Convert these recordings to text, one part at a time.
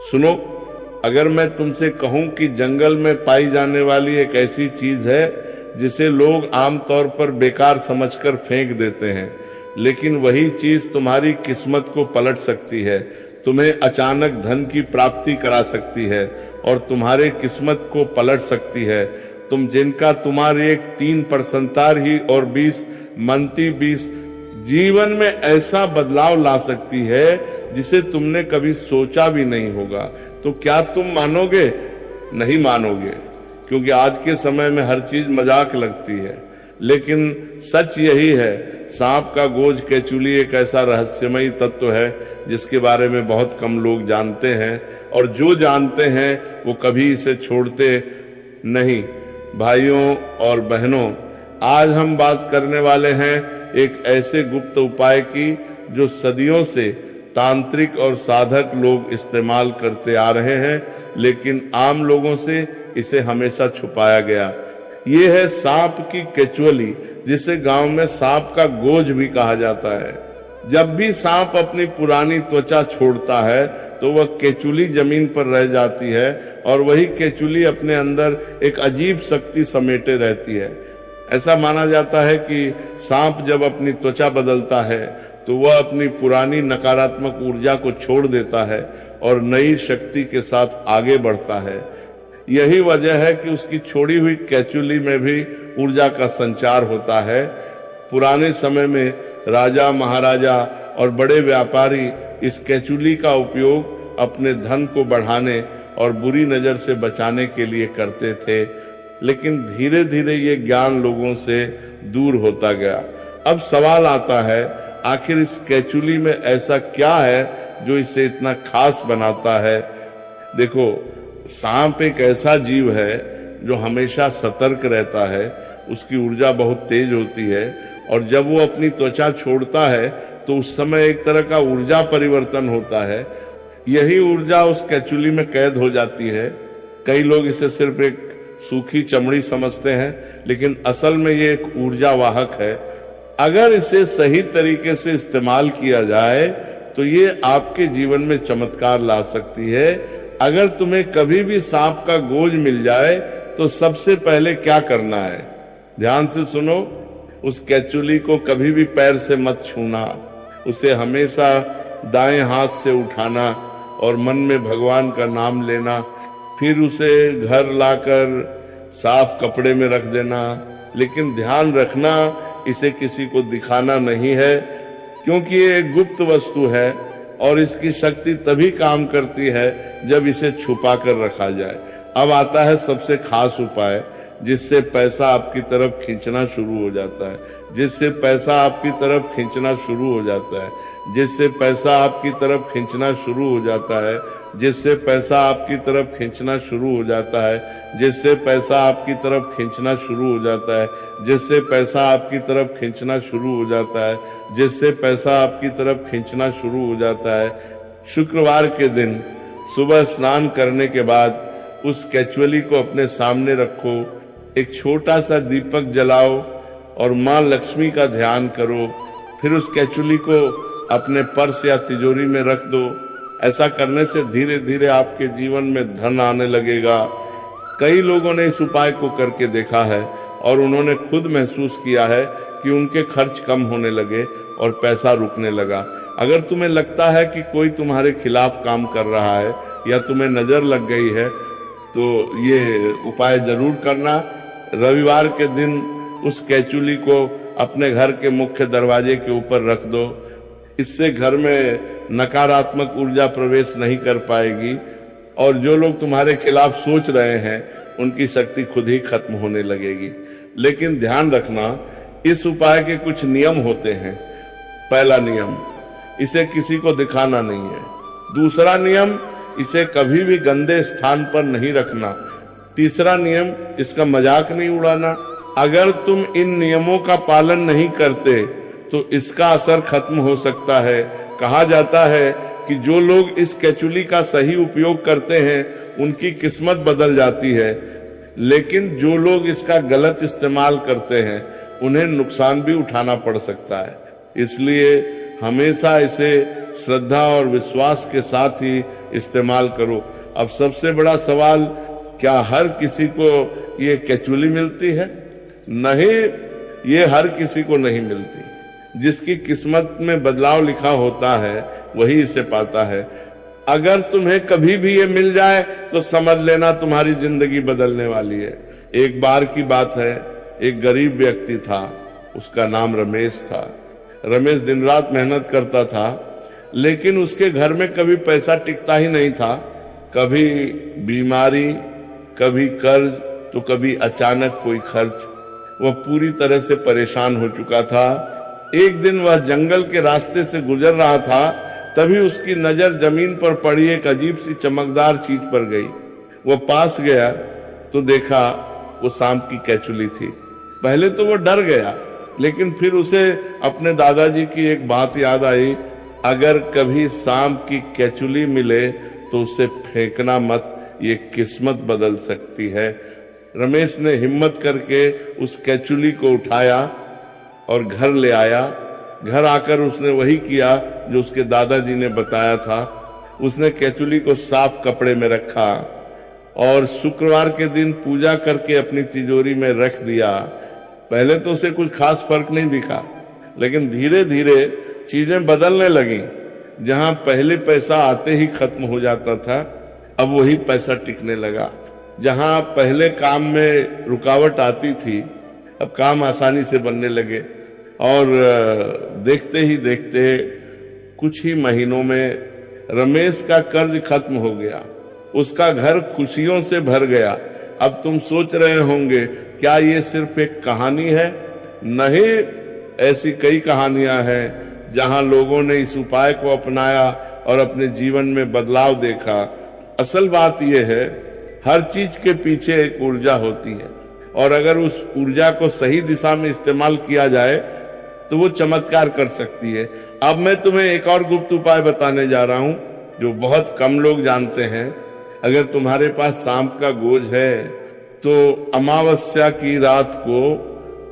सुनो, अगर मैं तुमसे कहूं कि जंगल में पाई जाने वाली एक ऐसी चीज है जिसे लोग आमतौर पर बेकार समझकर फेंक देते हैं, लेकिन वही चीज तुम्हारी किस्मत को पलट सकती है, तुम्हें अचानक धन की प्राप्ति करा सकती है और तुम्हारे किस्मत को पलट सकती है, जिनका तुम्हारी एक 3% ही और 20 मनती 20 जीवन में ऐसा बदलाव ला सकती है जिसे तुमने कभी सोचा भी नहीं होगा, तो क्या तुम मानोगे? नहीं मानोगे, क्योंकि आज के समय में हर चीज मजाक लगती है। लेकिन सच यही है, सांप का गोज केचुली एक ऐसा रहस्यमयी तत्व है जिसके बारे में बहुत कम लोग जानते हैं, और जो जानते हैं वो कभी इसे छोड़ते नहीं। भाइयों और बहनों, आज हम बात करने वाले हैं एक ऐसे गुप्त उपाय की जो सदियों से तांत्रिक और साधक लोग इस्तेमाल करते आ रहे हैं, लेकिन आम लोगों से इसे हमेशा छुपाया गया। ये है सांप की केचुली, जिसे गांव में सांप का गोज भी कहा जाता है। जब भी सांप अपनी पुरानी त्वचा छोड़ता है तो वह केचुली जमीन पर रह जाती है, और वही केचुली अपने अंदर एक अजीब शक्ति समेटे रहती है। ऐसा माना जाता है कि सांप जब अपनी त्वचा बदलता है तो वह अपनी पुरानी नकारात्मक ऊर्जा को छोड़ देता है और नई शक्ति के साथ आगे बढ़ता है। यही वजह है कि उसकी छोड़ी हुई केचुली में भी ऊर्जा का संचार होता है। पुराने समय में राजा, महाराजा और बड़े व्यापारी इस केचुली का उपयोग अपने धन को बढ़ाने और बुरी नजर से बचाने के लिए करते थे, लेकिन धीरे धीरे ये ज्ञान लोगों से दूर होता गया। अब सवाल आता है, आखिर इस केचुली में ऐसा क्या है जो इसे इतना खास बनाता है? देखो, सांप एक ऐसा जीव है जो हमेशा सतर्क रहता है, उसकी ऊर्जा बहुत तेज होती है, और जब वो अपनी त्वचा छोड़ता है तो उस समय एक तरह का ऊर्जा परिवर्तन होता है। यही ऊर्जा उस केचुली में कैद हो जाती है। कई लोग इसे सिर्फ एक सूखी चमड़ी समझते हैं, लेकिन असल में ये एक ऊर्जा वाहक है। अगर इसे सही तरीके से इस्तेमाल किया जाए तो ये आपके जीवन में चमत्कार ला सकती है। अगर तुम्हें कभी भी सांप का गोज मिल जाए तो सबसे पहले क्या करना है, ध्यान से सुनो। उस केचुली को कभी भी पैर से मत छूना, उसे हमेशा दाएं हाथ से उठाना और मन में भगवान का नाम लेना, फिर उसे घर लाकर साफ कपड़े में रख देना। लेकिन ध्यान रखना, इसे किसी को दिखाना नहीं है, क्योंकि ये एक गुप्त वस्तु है और इसकी शक्ति तभी काम करती है जब इसे छुपा कर रखा जाए। अब आता है सबसे खास उपाय, जिससे पैसा आपकी तरफ खींचना शुरू हो जाता है, जिससे पैसा आपकी तरफ खींचना शुरू हो जाता है, जिससे पैसा आपकी तरफ खींचना शुरू हो जाता है, जिससे पैसा आपकी तरफ खींचना शुरू हो जाता है, जिससे पैसा आपकी तरफ खींचना शुरू हो जाता है, जिससे पैसा आपकी तरफ खींचना शुरू हो जाता है, जिससे पैसा आपकी तरफ खींचना शुरू हो जाता है। शुक्रवार के दिन सुबह स्नान करने के बाद उस केचुली को अपने सामने रखो, एक छोटा सा दीपक जलाओ और माँ लक्ष्मी का ध्यान करो। फिर उस केचुली को अपने पर्स या तिजोरी में रख दो। ऐसा करने से धीरे धीरे आपके जीवन में धन आने लगेगा। कई लोगों ने इस उपाय को करके देखा है और उन्होंने खुद महसूस किया है कि उनके खर्च कम होने लगे और पैसा रुकने लगा। अगर तुम्हें लगता है कि कोई तुम्हारे खिलाफ काम कर रहा है या तुम्हें नजर लग गई है तो ये उपाय जरूर करना। रविवार के दिन उस केचुली को अपने घर के मुख्य दरवाजे के ऊपर रख दो। इससे घर में नकारात्मक ऊर्जा प्रवेश नहीं कर पाएगी और जो लोग तुम्हारे खिलाफ सोच रहे हैं उनकी शक्ति खुद ही खत्म होने लगेगी। लेकिन ध्यान रखना, इस उपाय के कुछ नियम होते हैं। पहला नियम, इसे किसी को दिखाना नहीं है। दूसरा नियम, इसे कभी भी गंदे स्थान पर नहीं रखना। तीसरा नियम, इसका मजाक नहीं उड़ाना। अगर तुम इन नियमों का पालन नहीं करते तो इसका असर खत्म हो सकता है। कहा जाता है कि जो लोग इस केचुली का सही उपयोग करते हैं उनकी किस्मत बदल जाती है, लेकिन जो लोग इसका गलत इस्तेमाल करते हैं उन्हें नुकसान भी उठाना पड़ सकता है। इसलिए हमेशा इसे श्रद्धा और विश्वास के साथ ही इस्तेमाल करो। अब सबसे बड़ा सवाल, क्या हर किसी को ये केचुली मिलती है? नहीं, ये हर किसी को नहीं मिलती। जिसकी किस्मत में बदलाव लिखा होता है वही इसे पाता है। अगर तुम्हें कभी भी ये मिल जाए तो समझ लेना तुम्हारी जिंदगी बदलने वाली है। एक बार की बात है, एक गरीब व्यक्ति था, उसका नाम रमेश था। रमेश दिन रात मेहनत करता था, लेकिन उसके घर में कभी पैसा टिकता ही नहीं था। कभी बीमारी, कभी कर्ज, तो कभी अचानक कोई खर्च। वह पूरी तरह से परेशान हो चुका था। एक दिन वह जंगल के रास्ते से गुजर रहा था, तभी उसकी नजर जमीन पर पड़ी एक अजीब सी चमकदार चीज पर गई। वो पास गया तो देखा वो सांप की केचुली थी। पहले तो वो डर गया, लेकिन फिर उसे अपने दादाजी की एक बात याद आई, अगर कभी सांप की केचुली मिले तो उसे फेंकना मत, ये किस्मत बदल सकती है। रमेश ने हिम्मत करके उस केचुली को उठाया और घर ले आया। घर आकर उसने वही किया जो उसके दादाजी ने बताया था। उसने केचुली को साफ कपड़े में रखा और शुक्रवार के दिन पूजा करके अपनी तिजोरी में रख दिया। पहले तो उसे कुछ खास फर्क नहीं दिखा, लेकिन धीरे धीरे चीजें बदलने लगी। जहां पहले पैसा आते ही खत्म हो जाता था, अब वही पैसा टिकने लगा। जहां पहले काम में रुकावट आती थी, अब काम आसानी से बनने लगे। और देखते ही देखते कुछ ही महीनों में रमेश का कर्ज खत्म हो गया। उसका घर खुशियों से भर गया। अब तुम सोच रहे होंगे, क्या ये सिर्फ एक कहानी है? नहीं, ऐसी कई कहानियां हैं जहां लोगों ने इस उपाय को अपनाया और अपने जीवन में बदलाव देखा। असल बात यह है, हर चीज के पीछे एक ऊर्जा होती है, और अगर उस ऊर्जा को सही दिशा में इस्तेमाल किया जाए तो वो चमत्कार कर सकती है। अब मैं तुम्हें एक और गुप्त उपाय बताने जा रहा हूं जो बहुत कम लोग जानते हैं। अगर तुम्हारे पास सांप का गोज है तो अमावस्या की रात को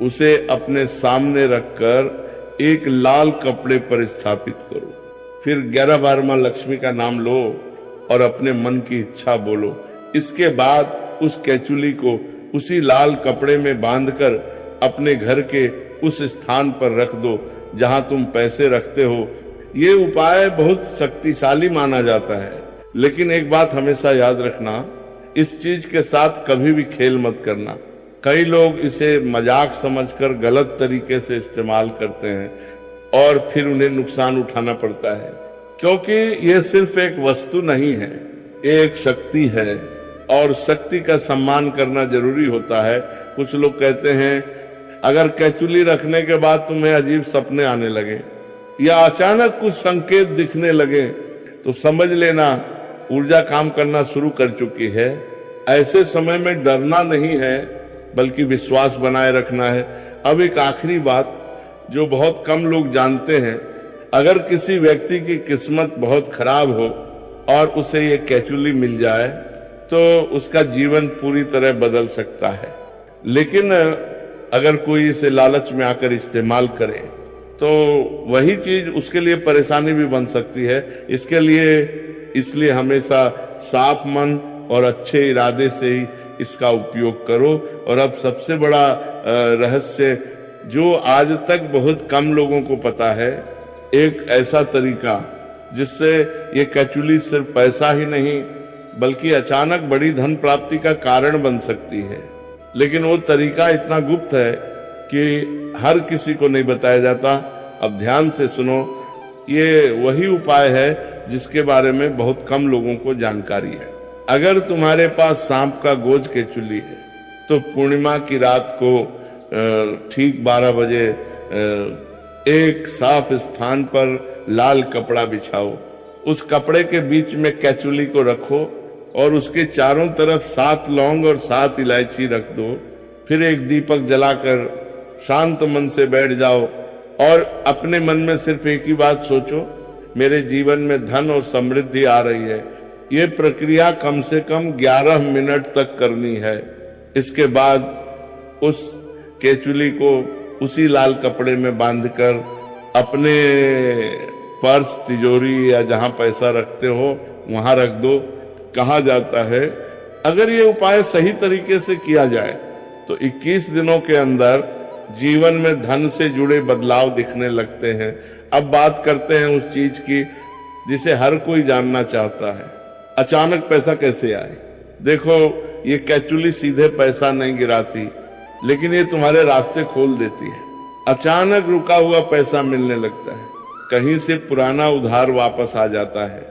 उसे अपने सामने रखकर एक लाल कपड़े पर स्थापित करो। फिर 11 माँ लक्ष्मी का नाम लो और अपने मन की इच्छा बोलो। इसके बाद उस केचुली को उसी लाल कपड़े में बांधकर अपने घर के उस स्थान पर रख दो जहां तुम पैसे रखते हो। ये उपाय बहुत शक्तिशाली माना जाता है, लेकिन एक बात हमेशा याद रखना, इस चीज के साथ कभी भी खेल मत करना। कई लोग इसे मजाक समझकर गलत तरीके से इस्तेमाल करते हैं और फिर उन्हें नुकसान उठाना पड़ता है, क्योंकि ये सिर्फ एक वस्तु नहीं है, एक शक्ति है और शक्ति का सम्मान करना जरूरी होता है। कुछ लोग कहते हैं अगर केचुली रखने के बाद तुम्हें अजीब सपने आने लगे या अचानक कुछ संकेत दिखने लगे तो समझ लेना ऊर्जा काम करना शुरू कर चुकी है। ऐसे समय में डरना नहीं है, बल्कि विश्वास बनाए रखना है। अब एक आखिरी बात जो बहुत कम लोग जानते हैं, अगर किसी व्यक्ति की किस्मत बहुत खराब हो और उसे ये केचुली मिल जाए तो उसका जीवन पूरी तरह बदल सकता है। लेकिन अगर कोई इसे लालच में आकर इस्तेमाल करे तो वही चीज उसके लिए परेशानी भी बन सकती है। इसलिए हमेशा साफ मन और अच्छे इरादे से ही इसका उपयोग करो। और अब सबसे बड़ा रहस्य जो आज तक बहुत कम लोगों को पता है, एक ऐसा तरीका जिससे ये केचुली सिर्फ पैसा ही नहीं बल्कि अचानक बड़ी धन प्राप्ति का कारण बन सकती है। लेकिन वो तरीका इतना गुप्त है कि हर किसी को नहीं बताया जाता। अब ध्यान से सुनो, ये वही उपाय है जिसके बारे में बहुत कम लोगों को जानकारी है। अगर तुम्हारे पास सांप का गोज केचुली है तो पूर्णिमा की रात को ठीक 12 बजे एक साफ स्थान पर लाल कपड़ा बिछाओ। उस कपड़े के बीच में केचुली को रखो और उसके चारों तरफ 7 लौंग और 7 इलायची रख दो। फिर एक दीपक जलाकर शांत मन से बैठ जाओ और अपने मन में सिर्फ एक ही बात सोचो, मेरे जीवन में धन और समृद्धि आ रही है। ये प्रक्रिया कम से कम 11 मिनट तक करनी है। इसके बाद उस केचुली को उसी लाल कपड़े में बांधकर अपने पर्स, तिजोरी या जहां पैसा रखते हो वहां रख दो। कहा जाता है अगर ये उपाय सही तरीके से किया जाए तो 21 दिनों के अंदर जीवन में धन से जुड़े बदलाव दिखने लगते हैं। अब बात करते हैं उस चीज की जिसे हर कोई जानना चाहता है, अचानक पैसा कैसे आए। देखो, ये कैचुली सीधे पैसा नहीं गिराती, लेकिन ये तुम्हारे रास्ते खोल देती है। अचानक रुका हुआ पैसा मिलने लगता है, कहीं से पुराना उधार वापस आ जाता है,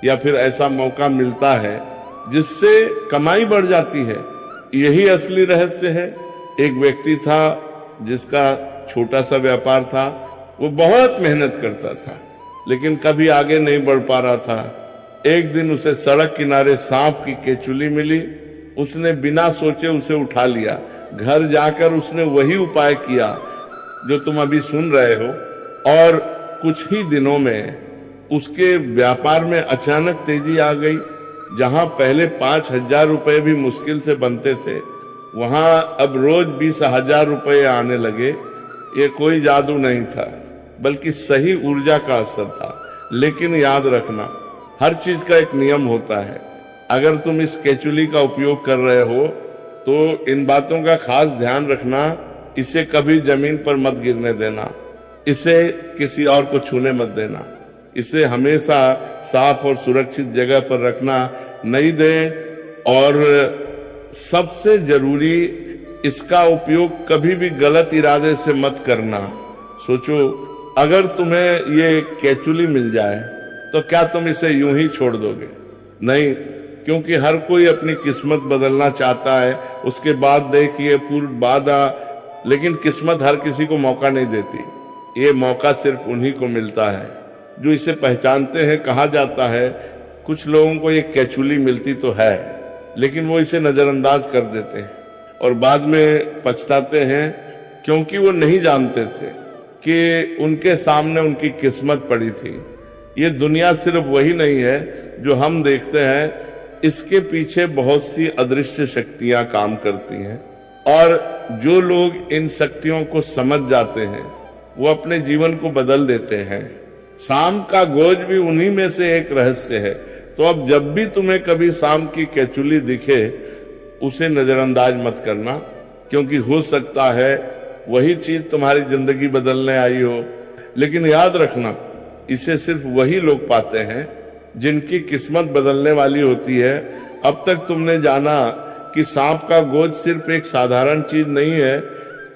या फिर ऐसा मौका मिलता है जिससे कमाई बढ़ जाती है। यही असली रहस्य है। एक व्यक्ति था जिसका छोटा सा व्यापार था, वो बहुत मेहनत करता था लेकिन कभी आगे नहीं बढ़ पा रहा था। एक दिन उसे सड़क किनारे सांप की केचुली मिली, उसने बिना सोचे उसे उठा लिया। घर जाकर उसने वही उपाय किया जो तुम अभी सुन रहे हो, और कुछ ही दिनों में उसके व्यापार में अचानक तेजी आ गई। जहां पहले 5,000 रुपए भी मुश्किल से बनते थे, वहां अब रोज 20,000 रुपए आने लगे। ये कोई जादू नहीं था, बल्कि सही ऊर्जा का असर था। लेकिन याद रखना, हर चीज का एक नियम होता है। अगर तुम इस केचुली का उपयोग कर रहे हो तो इन बातों का खास ध्यान रखना। इसे कभी जमीन पर मत गिरने देना, इसे किसी और को छूने मत देना, इसे हमेशा साफ और सुरक्षित जगह पर रखना, नहीं दे। और सबसे जरूरी, इसका उपयोग कभी भी गलत इरादे से मत करना। सोचो, अगर तुम्हें ये केचुली मिल जाए तो क्या तुम इसे यूं ही छोड़ दोगे? नहीं, क्योंकि हर कोई अपनी किस्मत बदलना चाहता है। उसके बाद देखिए पूर्व बाधा, लेकिन किस्मत हर किसी को मौका नहीं देती। ये मौका सिर्फ उन्हीं को मिलता है जो इसे पहचानते हैं। कहा जाता है कुछ लोगों को ये केचुली मिलती तो है, लेकिन वो इसे नजरअंदाज कर देते हैं और बाद में पछताते हैं, क्योंकि वो नहीं जानते थे कि उनके सामने उनकी किस्मत पड़ी थी। ये दुनिया सिर्फ वही नहीं है जो हम देखते हैं, इसके पीछे बहुत सी अदृश्य शक्तियां काम करती हैं, और जो लोग इन शक्तियों को समझ जाते हैं वो अपने जीवन को बदल देते हैं। शाम का गोज भी उन्हीं में से एक रहस्य है। तो अब जब भी तुम्हें कभी शाम की केचुली दिखे, उसे नजरअंदाज मत करना, क्योंकि हो सकता है वही चीज तुम्हारी जिंदगी बदलने आई हो। लेकिन याद रखना, इसे सिर्फ वही लोग पाते हैं जिनकी किस्मत बदलने वाली होती है। अब तक तुमने जाना कि सांप का गोज सिर्फ एक साधारण चीज नहीं है,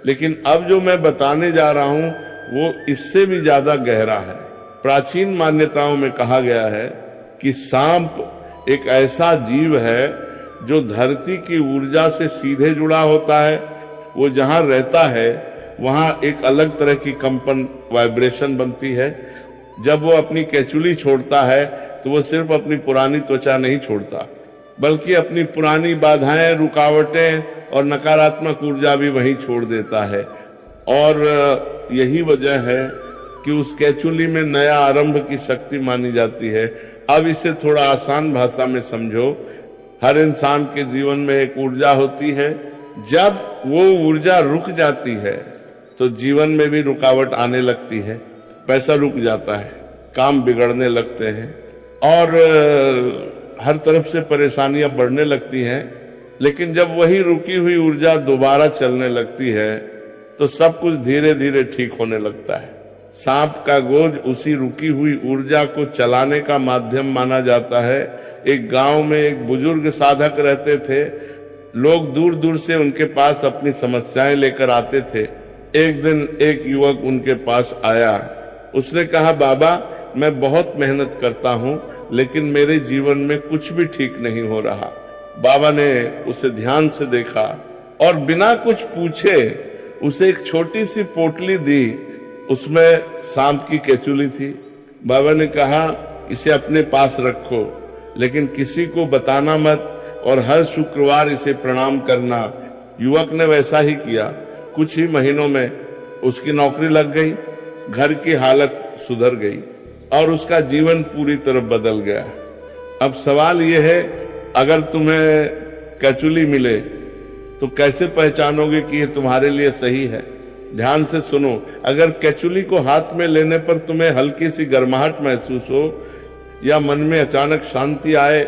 लेकिन अब जो मैं बताने जा रहा हूं वो इससे भी ज्यादा गहरा है। प्राचीन मान्यताओं में कहा गया है कि सांप एक ऐसा जीव है जो धरती की ऊर्जा से सीधे जुड़ा होता है। वो जहां रहता है वहां एक अलग तरह की कंपन, वाइब्रेशन बनती है। जब वो अपनी केचुली छोड़ता है तो वो सिर्फ अपनी पुरानी त्वचा नहीं छोड़ता, बल्कि अपनी पुरानी बाधाएं, रुकावटें और नकारात्मक ऊर्जा भी वहीं छोड़ देता है। और यही वजह है कि उस केचुली में नया आरंभ की शक्ति मानी जाती है। अब इसे थोड़ा आसान भाषा में समझो। हर इंसान के जीवन में एक ऊर्जा होती है, जब वो ऊर्जा रुक जाती है तो जीवन में भी रुकावट आने लगती है, पैसा रुक जाता है, काम बिगड़ने लगते हैं और हर तरफ से परेशानियां बढ़ने लगती हैं। लेकिन जब वही रुकी हुई ऊर्जा दोबारा चलने लगती है तो सब कुछ धीरे धीरे ठीक होने लगता है। सांप का गोज उसी रुकी हुई ऊर्जा को चलाने का माध्यम माना जाता है। एक गांव में एक बुजुर्ग साधक रहते थे। लोग दूर दूर से उनके पास अपनी समस्याएं लेकर आते थे। एक दिन एक युवक उनके पास आया। उसने कहा, बाबा, मैं बहुत मेहनत करता हूं, लेकिन मेरे जीवन में कुछ भी ठीक नहीं हो रहा। बाबा ने उसे ध्यान से देखा और बिना कुछ पूछे उसे एक छोटी सी पोटली दी। उसमें सांप की केचुली थी। बाबा ने कहा, इसे अपने पास रखो, लेकिन किसी को बताना मत, और हर शुक्रवार इसे प्रणाम करना। युवक ने वैसा ही किया। कुछ ही महीनों में उसकी नौकरी लग गई, घर की हालत सुधर गई और उसका जीवन पूरी तरह बदल गया। अब सवाल यह है, अगर तुम्हें केचुली मिले तो कैसे पहचानोगे कि ये तुम्हारे लिए सही है? ध्यान से सुनो। अगर केचुली को हाथ में लेने पर तुम्हें हल्की सी गर्माहट महसूस हो, या मन में अचानक शांति आए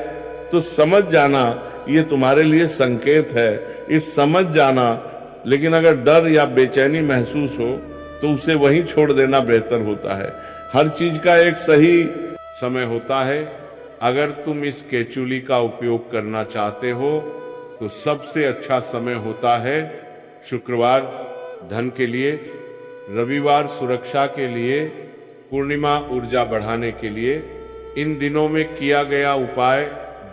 तो समझ जाना ये तुम्हारे लिए संकेत है, इस समझ जाना। लेकिन अगर डर या बेचैनी महसूस हो तो उसे वहीं छोड़ देना बेहतर होता है। हर चीज का एक सही समय होता है। अगर तुम इस केचुली का उपयोग करना चाहते हो तो सबसे अच्छा समय होता है शुक्रवार धन के लिए, रविवार सुरक्षा के लिए, पूर्णिमा ऊर्जा बढ़ाने के लिए। इन दिनों में किया गया उपाय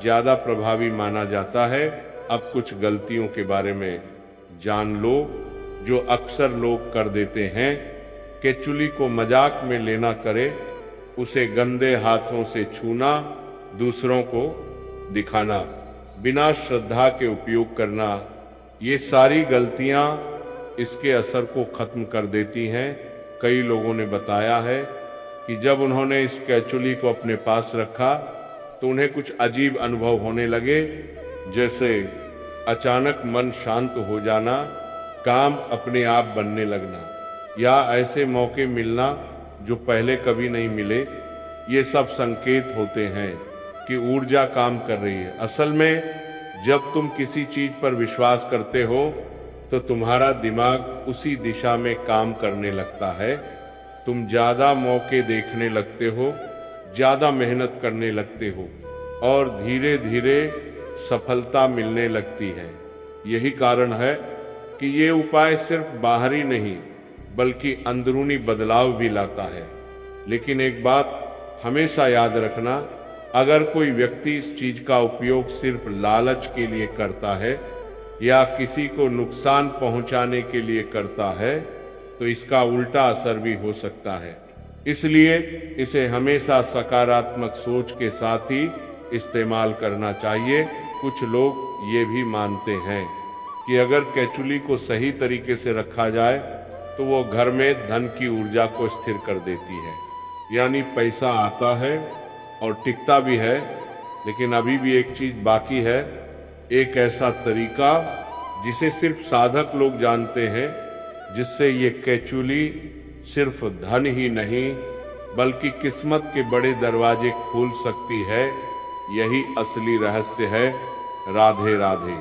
ज्यादा प्रभावी माना जाता है। अब कुछ गलतियों के बारे में जान लो जो अक्सर लोग कर देते हैं। केचुली को मजाक में लेना करे, उसे गंदे हाथों से छूना, दूसरों को दिखाना, बिना श्रद्धा के उपयोग करना, ये सारी गलतियां इसके असर को खत्म कर देती हैं। कई लोगों ने बताया है कि जब उन्होंने इस केचुली को अपने पास रखा तो उन्हें कुछ अजीब अनुभव होने लगे, जैसे अचानक मन शांत हो जाना, काम अपने आप बनने लगना या ऐसे मौके मिलना जो पहले कभी नहीं मिले। ये सब संकेत होते हैं कि ऊर्जा काम कर रही है। असल में जब तुम किसी चीज पर विश्वास करते हो तो तुम्हारा दिमाग उसी दिशा में काम करने लगता है। तुम ज्यादा मौके देखने लगते हो, ज्यादा मेहनत करने लगते हो और धीरे धीरे सफलता मिलने लगती है। यही कारण है कि ये उपाय सिर्फ बाहरी नहीं बल्कि अंदरूनी बदलाव भी लाता है। लेकिन एक बात हमेशा याद रखना, अगर कोई व्यक्ति इस चीज का उपयोग सिर्फ लालच के लिए करता है या किसी को नुकसान पहुंचाने के लिए करता है तो इसका उल्टा असर भी हो सकता है। इसलिए इसे हमेशा सकारात्मक सोच के साथ ही इस्तेमाल करना चाहिए। कुछ लोग ये भी मानते हैं कि अगर केचुली को सही तरीके से रखा जाए तो वो घर में धन की ऊर्जा को स्थिर कर देती है, यानी पैसा आता है और टिकता भी है। लेकिन अभी भी एक चीज बाकी है, एक ऐसा तरीका जिसे सिर्फ साधक लोग जानते हैं, जिससे ये केचुली सिर्फ धन ही नहीं बल्कि किस्मत के बड़े दरवाजे खोल सकती है। यही असली रहस्य है। राधे राधे।